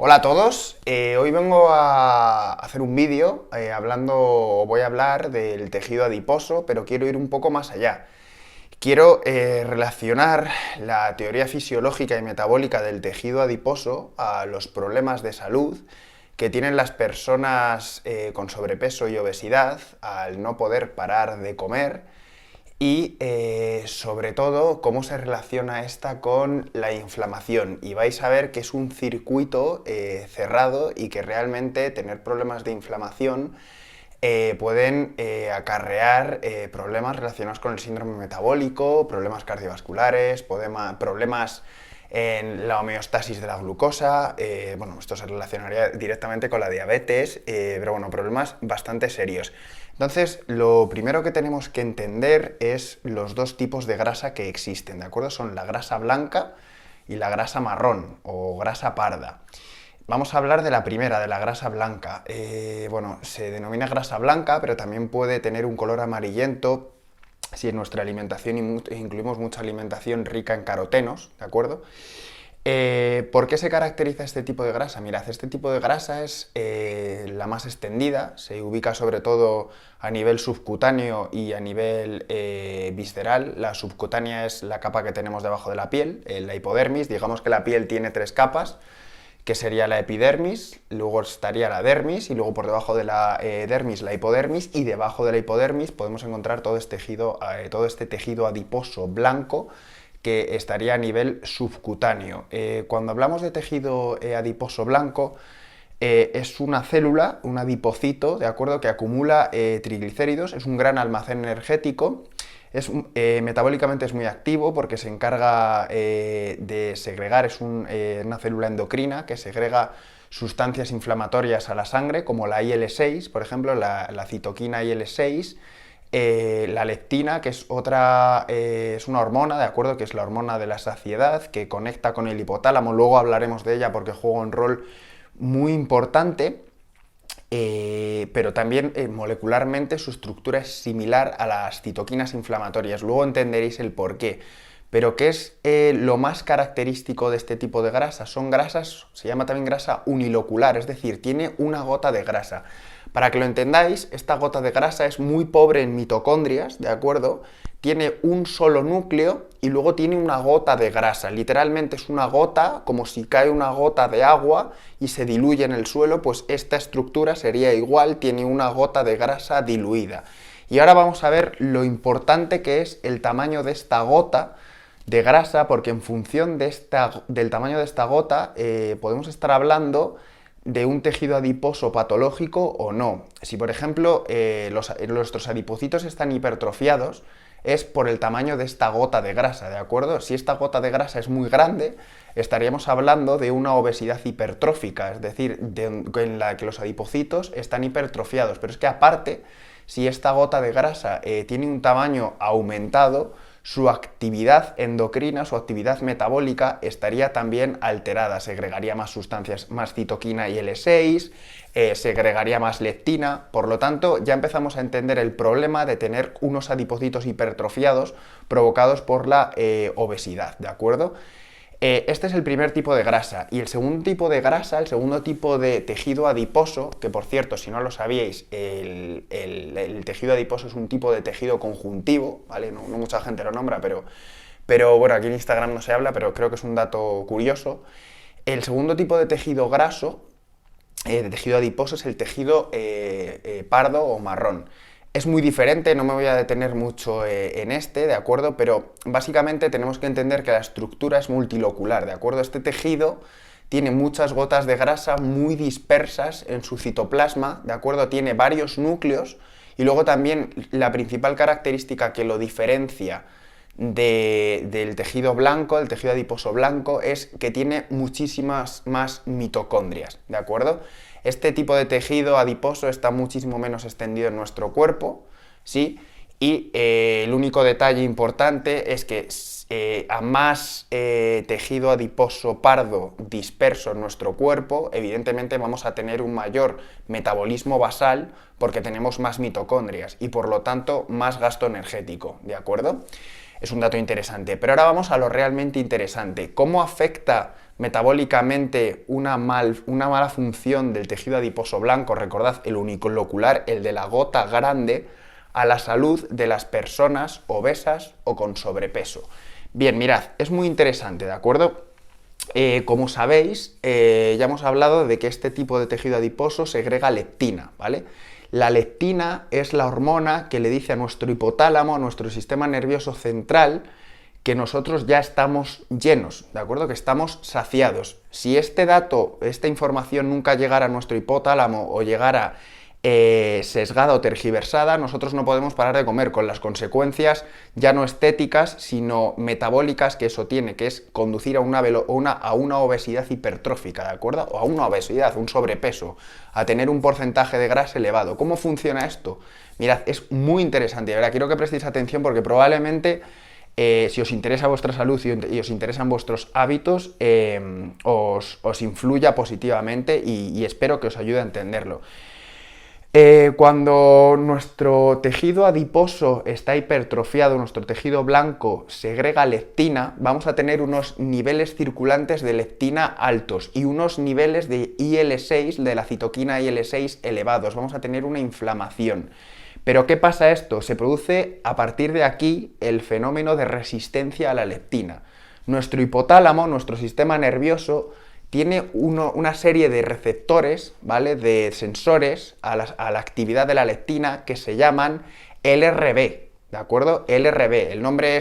Hola a todos, hoy vengo a hacer un vídeo voy a hablar del tejido adiposo, pero quiero ir un poco más allá. Quiero relacionar la teoría fisiológica y metabólica del tejido adiposo a los problemas de salud que tienen las personas con sobrepeso y obesidad al no poder parar de comer y sobre todo cómo se relaciona esta con la inflamación. Y vais a ver que es un circuito cerrado y que realmente tener problemas de inflamación pueden acarrear problemas relacionados con el síndrome metabólico, problemas cardiovasculares, problemas en la homeostasis de la glucosa. Bueno, esto se relacionaría directamente con la diabetes, pero bueno, problemas bastante serios. Entonces, lo primero que tenemos que entender es los dos tipos de grasa que existen, ¿de acuerdo? Son la grasa blanca y la grasa marrón o grasa parda. Vamos a hablar de la primera, de la grasa blanca. Bueno, se denomina grasa blanca, pero también puede tener un color amarillento si en nuestra alimentación incluimos mucha alimentación rica en carotenos, ¿de acuerdo? ¿Por qué se caracteriza este tipo de grasa? Mirad, este tipo de grasa es la más extendida, se ubica sobre todo a nivel subcutáneo y a nivel visceral. La subcutánea es la capa que tenemos debajo de la piel, la hipodermis. Digamos que la piel tiene tres capas, que sería la epidermis, luego estaría la dermis y luego por debajo de la dermis la hipodermis, y debajo de la hipodermis podemos encontrar todo este tejido adiposo blanco que estaría a nivel subcutáneo. Cuando hablamos de tejido adiposo blanco, es una célula, un adipocito, ¿de acuerdo?, que acumula triglicéridos, es un gran almacén energético. Metabólicamente es muy activo porque se encarga de segregar, una célula endocrina que segrega sustancias inflamatorias a la sangre, como la IL-6, por ejemplo, la citoquina IL-6, la leptina, que es es una hormona, ¿de acuerdo?, que es la hormona de la saciedad, que conecta con el hipotálamo. Luego hablaremos de ella porque juega un rol muy importante. Pero también molecularmente su estructura es similar a las citoquinas inflamatorias. Luego entenderéis el porqué. Pero ¿qué es lo más característico de este tipo de grasa? Son grasas, se llama también grasa unilocular, es decir, tiene una gota de grasa. Para que lo entendáis, esta gota de grasa es muy pobre en mitocondrias, ¿de acuerdo? Tiene un solo núcleo y luego tiene una gota de grasa. Literalmente es una gota, como si cae una gota de agua y se diluye en el suelo, pues esta estructura sería igual, tiene una gota de grasa diluida. Y ahora vamos a ver lo importante que es el tamaño de esta gota de grasa, porque en función del tamaño de esta gota podemos estar hablando de un tejido adiposo patológico o no. Si por ejemplo nuestros adipocitos están hipertrofiados, es por el tamaño de esta gota de grasa, ¿de acuerdo? Si esta gota de grasa es muy grande, estaríamos hablando de una obesidad hipertrófica, es decir, en la que los adipocitos están hipertrofiados. Pero es que aparte, si esta gota de grasa tiene un tamaño aumentado, su actividad endocrina, su actividad metabólica estaría también alterada. Segregaría más sustancias, más citoquina IL-6, segregaría más leptina. Por lo tanto, ya empezamos a entender el problema de tener unos adipocitos hipertrofiados provocados por la obesidad, ¿de acuerdo? Este es el primer tipo de grasa. Y el segundo tipo de grasa, el segundo tipo de tejido adiposo, que por cierto, si no lo sabíais, el tejido adiposo es un tipo de tejido conjuntivo, ¿vale? No mucha gente lo nombra, pero bueno, aquí en Instagram no se habla, pero creo que es un dato curioso. El segundo tipo de tejido graso, de tejido adiposo, es el tejido pardo o marrón. Es muy diferente, no me voy a detener mucho en ¿de acuerdo? Pero básicamente tenemos que entender que la estructura es multilocular, ¿de acuerdo? Este tejido tiene muchas gotas de grasa muy dispersas en su citoplasma, ¿de acuerdo? Tiene varios núcleos y luego también la principal característica que lo diferencia del tejido blanco, del tejido adiposo blanco, es que tiene muchísimas más mitocondrias, ¿de acuerdo? Este tipo de tejido adiposo está muchísimo menos extendido en nuestro cuerpo, ¿sí? Y el único detalle importante es que a más tejido adiposo pardo disperso en nuestro cuerpo, evidentemente vamos a tener un mayor metabolismo basal porque tenemos más mitocondrias y por lo tanto más gasto energético, ¿de acuerdo? Es un dato interesante. Pero ahora vamos a lo realmente interesante. ¿Cómo afecta metabólicamente una mala función del tejido adiposo blanco, recordad, el unilocular, el de la gota grande, a la salud de las personas obesas o con sobrepeso. Bien, mirad, es muy interesante, ¿de acuerdo? Como sabéis, ya hemos hablado de que este tipo de tejido adiposo segrega leptina, ¿vale? La leptina es la hormona que le dice a nuestro hipotálamo, a nuestro sistema nervioso central, que nosotros ya estamos llenos, ¿de acuerdo? Que estamos saciados. Si este dato, esta información nunca llegara a nuestro hipotálamo o llegara sesgada o tergiversada, nosotros no podemos parar de comer, con las consecuencias ya no estéticas, sino metabólicas que eso tiene, que es conducir a una obesidad hipertrófica, ¿de acuerdo? O a una obesidad, un sobrepeso, a tener un porcentaje de grasa elevado. ¿Cómo funciona esto? Mirad, es muy interesante, ¿verdad? Quiero que prestéis atención porque probablemente si os interesa vuestra salud y os interesan vuestros hábitos, os influya positivamente y espero que os ayude a entenderlo. Cuando nuestro tejido adiposo está hipertrofiado, nuestro tejido blanco segrega leptina, vamos a tener unos niveles circulantes de leptina altos y unos niveles de IL-6, de la citoquina IL-6 elevados. Vamos a tener una inflamación. Pero ¿qué pasa esto? Se produce a partir de aquí el fenómeno de resistencia a la leptina. Nuestro hipotálamo, nuestro sistema nervioso, tiene una serie de receptores, ¿vale? De sensores a la actividad de la leptina que se llaman LRB, ¿de acuerdo? LRB, el nombre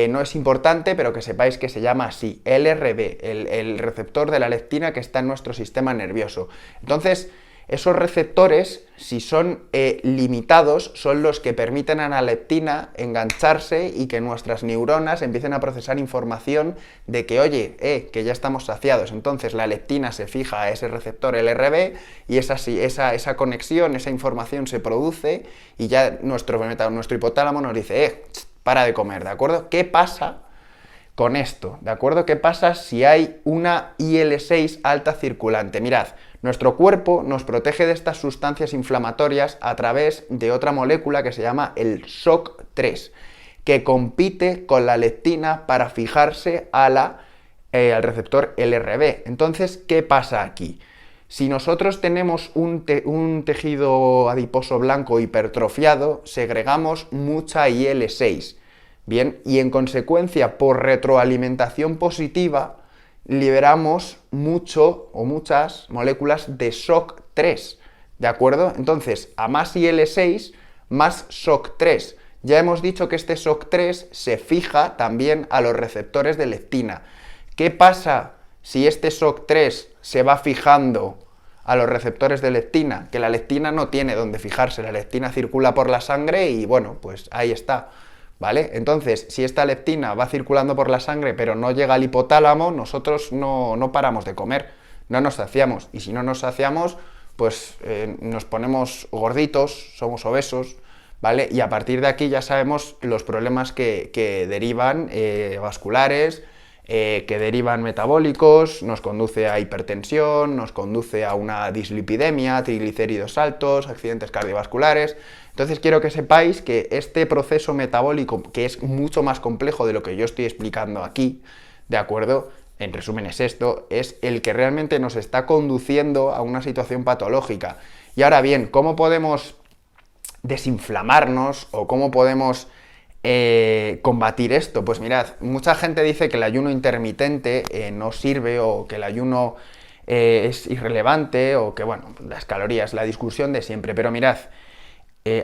no es importante, pero que sepáis que se llama así, LRB, el receptor de la leptina que está en nuestro sistema nervioso. Entonces, esos receptores, si son limitados, son los que permiten a la leptina engancharse y que nuestras neuronas empiecen a procesar información de que, oye, que ya estamos saciados. Entonces la leptina se fija a ese receptor LRB y esa conexión, esa información se produce y ya nuestro hipotálamo nos dice, para de comer, ¿de acuerdo? ¿Qué pasa con esto? ¿De acuerdo? ¿Qué pasa si hay una IL-6 alta circulante? Mirad, nuestro cuerpo nos protege de estas sustancias inflamatorias a través de otra molécula que se llama el SOC3, que compite con la leptina para fijarse al receptor LRB. Entonces, ¿qué pasa aquí? Si nosotros tenemos un tejido adiposo blanco hipertrofiado, segregamos mucha IL-6. Bien, y en consecuencia, por retroalimentación positiva, liberamos mucho o muchas moléculas de SOC3, ¿de acuerdo? Entonces, a más IL-6, más SOC3. Ya hemos dicho que este SOC3 se fija también a los receptores de leptina. ¿Qué pasa si este SOC3 se va fijando a los receptores de leptina? Que la leptina no tiene donde fijarse, la leptina circula por la sangre y bueno, pues ahí está. ¿Vale? Entonces, si esta leptina va circulando por la sangre pero no llega al hipotálamo, nosotros no paramos de comer, no nos saciamos. Y si no nos saciamos, pues nos ponemos gorditos, somos obesos, ¿vale? Y a partir de aquí ya sabemos los problemas que derivan vasculares, que derivan metabólicos, nos conduce a hipertensión, nos conduce a una dislipidemia, triglicéridos altos, accidentes cardiovasculares. Entonces quiero que sepáis que este proceso metabólico, que es mucho más complejo de lo que yo estoy explicando aquí, ¿de acuerdo? En resumen es esto, es el que realmente nos está conduciendo a una situación patológica. Y ahora bien, ¿cómo podemos desinflamarnos o cómo podemos combatir esto? Pues mirad, mucha gente dice que el ayuno intermitente no sirve o que el ayuno es irrelevante o que, bueno, las calorías, la discusión de siempre, pero mirad,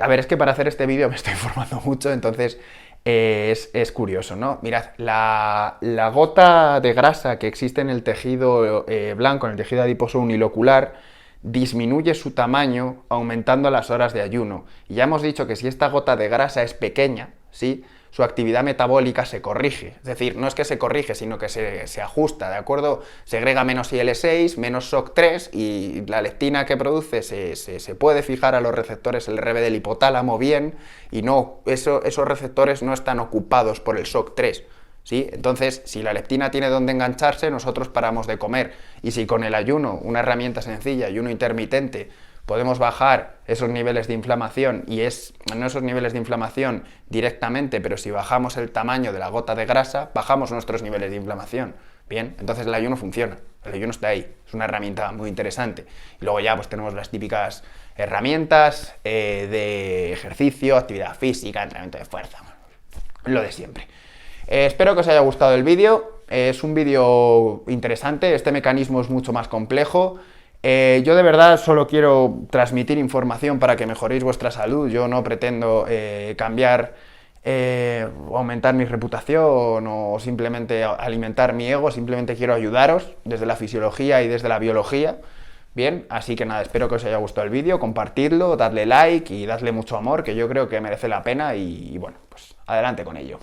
a ver, es que para hacer este vídeo me estoy informando mucho, entonces es curioso, ¿no? Mirad, la gota de grasa que existe en el tejido blanco, en el tejido adiposo unilocular, disminuye su tamaño aumentando las horas de ayuno. Y ya hemos dicho que si esta gota de grasa es pequeña, ¿sí?, su actividad metabólica se corrige. Es decir, no es que se corrige, sino que se ajusta, ¿de acuerdo? Segrega menos IL-6, menos SOC3 y la leptina que produce se puede fijar a los receptores LRB del hipotálamo bien y no, esos receptores no están ocupados por el SOC3. ¿Sí? Entonces, si la leptina tiene donde engancharse, nosotros paramos de comer. Y si con el ayuno, una herramienta sencilla, ayuno intermitente, podemos bajar esos niveles de inflamación, y no esos niveles de inflamación directamente, pero si bajamos el tamaño de la gota de grasa, bajamos nuestros niveles de inflamación. Bien, entonces el ayuno funciona, el ayuno está ahí, es una herramienta muy interesante. Y luego ya pues tenemos las típicas herramientas de ejercicio, actividad física, entrenamiento de fuerza, bueno, lo de siempre. Espero que os haya gustado el vídeo, es un vídeo interesante, este mecanismo es mucho más complejo. Yo de verdad solo quiero transmitir información para que mejoréis vuestra salud, yo no pretendo cambiar o aumentar mi reputación o simplemente alimentar mi ego, simplemente quiero ayudaros desde la fisiología y desde la biología. Bien, así que nada, espero que os haya gustado el vídeo, compartidlo, dadle like y dadle mucho amor, que yo creo que merece la pena y bueno, pues adelante con ello.